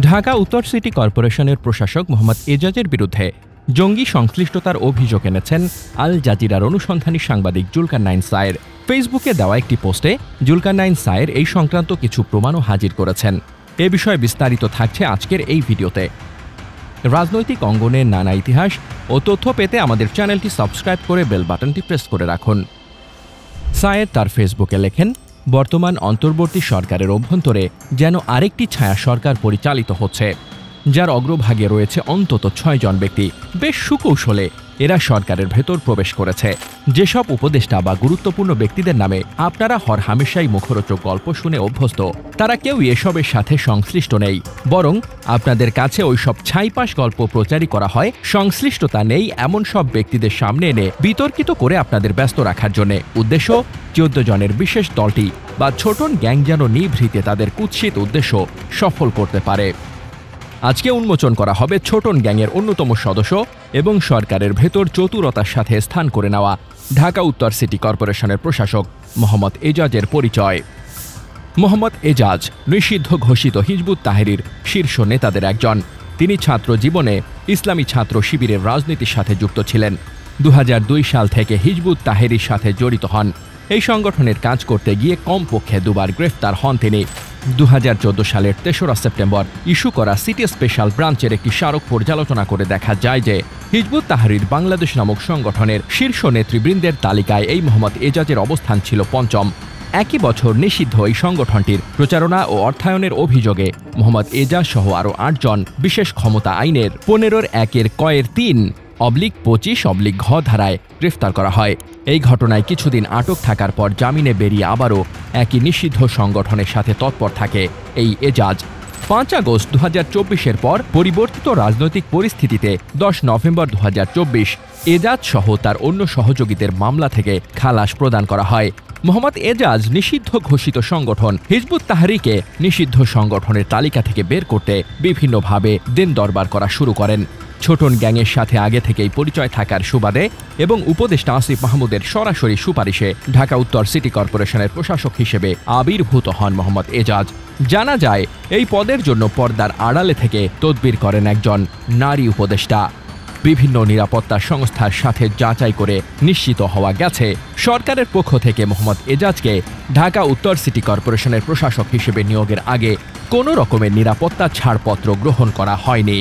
ঢাকা উত্তর সিটি কর্পোরেশনের প্রশাসক মোহাম্মদ এজাজের বিরুদ্ধে জঙ্গি সংশ্লিষ্টতার অভিযোগ এনেছেন আল জাজিরার অনুসন্ধানী সাংবাদিক জুলকারনাইন সায়ের। ফেসবুকে দেওয়া একটি পোস্টে জুলকারনাইন সায়ের এই সংক্রান্ত কিছু প্রমাণও হাজির করেছেন। এ বিষয়ে বিস্তারিত থাকছে আজকের এই ভিডিওতে। রাজনৈতিক অঙ্গনের নানা ইতিহাস ও তথ্য পেতে আমাদের চ্যানেলটি সাবস্ক্রাইব করে বেল বাটনটি প্রেস করে রাখুন। সায়ের তার ফেসবুকে লেখেন, বর্তমান অন্তর্বর্তী সরকারের অভ্যন্তরে যেন আরেকটি ছায়া সরকার পরিচালিত হচ্ছে, যার অগ্রভাগে রয়েছে অন্তত ৬ জন ব্যক্তি। বেশ সুকৌশলে এরা সরকারের ভেতর প্রবেশ করেছে। যেসব উপদেষ্টা বা গুরুত্বপূর্ণ ব্যক্তিদের নামে আপনারা হরহামেশাই মুখরোচক গল্প শুনে অভ্যস্ত, তারা কেউই এসবের সাথে সংশ্লিষ্ট নেই, বরং আপনাদের কাছে ওইসব ছাইপাশ গল্প প্রচারই করা হয় সংশ্লিষ্টতা নেই এমন সব ব্যক্তিদের সামনে এনে বিতর্কিত করে আপনাদের ব্যস্ত রাখার জন্য। উদ্দেশ্য ১৪ জনের বিশেষ দলটি বা ছোটন গ্যাং যেন নিভৃতে তাদের কুৎসিত উদ্দেশ্য সফল করতে পারে। আজকে উন্মোচন করা হবে ছোটন গ্যাংয়ের অন্যতম সদস্য এবং সরকারের ভেতর চতুরতার সাথে স্থান করে নেওয়া ঢাকা উত্তর সিটি কর্পোরেশনের প্রশাসক মোহাম্মদ এজাজের পরিচয়। মোহাম্মদ এজাজ নিষিদ্ধ ঘোষিত হিজবুত তাহরির শীর্ষ নেতাদের একজন। তিনি ছাত্র জীবনে ইসলামী ছাত্র শিবিরের রাজনীতির সাথে যুক্ত ছিলেন। ২০০২ সাল থেকে হিজবুত তাহরির সাথে জড়িত হন। এই সংগঠনের কাজ করতে গিয়ে কমপক্ষে দুবার গ্রেফতার হন তিনি। ২০১৪ সালের ৩রা সেপ্টেম্বর ইস্যু করা সিটি স্পেশাল ব্রাঞ্চের একটি স্মারক পর্যালোচনা করে দেখা যায় যে হিজবুত তাহরির বাংলাদেশ নামক সংগঠনের শীর্ষ নেতৃবৃন্দের তালিকায় এই মোহাম্মদ এজাজের অবস্থান ছিল ৫ম। একই বছর নিষিদ্ধ এই সংগঠনটির প্রচারণা ও অর্থায়নের অভিযোগে মোহাম্মদ এজাজ সহ আরও ৮ জন বিশেষ ক্ষমতা আইনের ১৫(১)(৩)/২৫/ঘ ধারায় গ্রেফতার করা হয়। এই ঘটনায় কিছুদিন আটক থাকার পর জামিনে বেরিয়ে আবারও একই নিষিদ্ধ সংগঠনের সাথে তৎপর থাকে এই এজাজ। ৫ আগস্ট ২০২৪-এর পর পরিবর্তিত রাজনৈতিক পরিস্থিতিতে ১০ নভেম্বর ২০২৪ এজাজ সহ তার অন্য সহযোগীদের মামলা থেকে খালাস প্রদান করা হয়। মোহাম্মদ এজাজ নিষিদ্ধ ঘোষিত সংগঠন হিজবুত তাহরিরকে নিষিদ্ধ সংগঠনের তালিকা থেকে বের করতে বিভিন্নভাবে দিন দরবার করা শুরু করেন। ছোটন গ্যাংয়ের সাথে আগে থেকেই পরিচয় থাকার সুবাদে এবং উপদেষ্টা আসিফ মাহমুদের সরাসরি সুপারিশে ঢাকা উত্তর সিটি কর্পোরেশনের প্রশাসক হিসেবে আবির্ভূত হন মোহাম্মদ এজাজ। জানা যায় এই পদের জন্য পর্দার আড়ালে থেকে তদবির করেন একজন নারী উপদেষ্টা। বিভিন্ন নিরাপত্তা সংস্থার সাথে যাচাই করে নিশ্চিত হওয়া গেছে সরকারের পক্ষ থেকে মোহাম্মদ এজাজকে ঢাকা উত্তর সিটি কর্পোরেশনের প্রশাসক হিসেবে নিয়োগের আগে কোনো রকমের নিরাপত্তা ছাড়পত্র গ্রহণ করা হয়নি।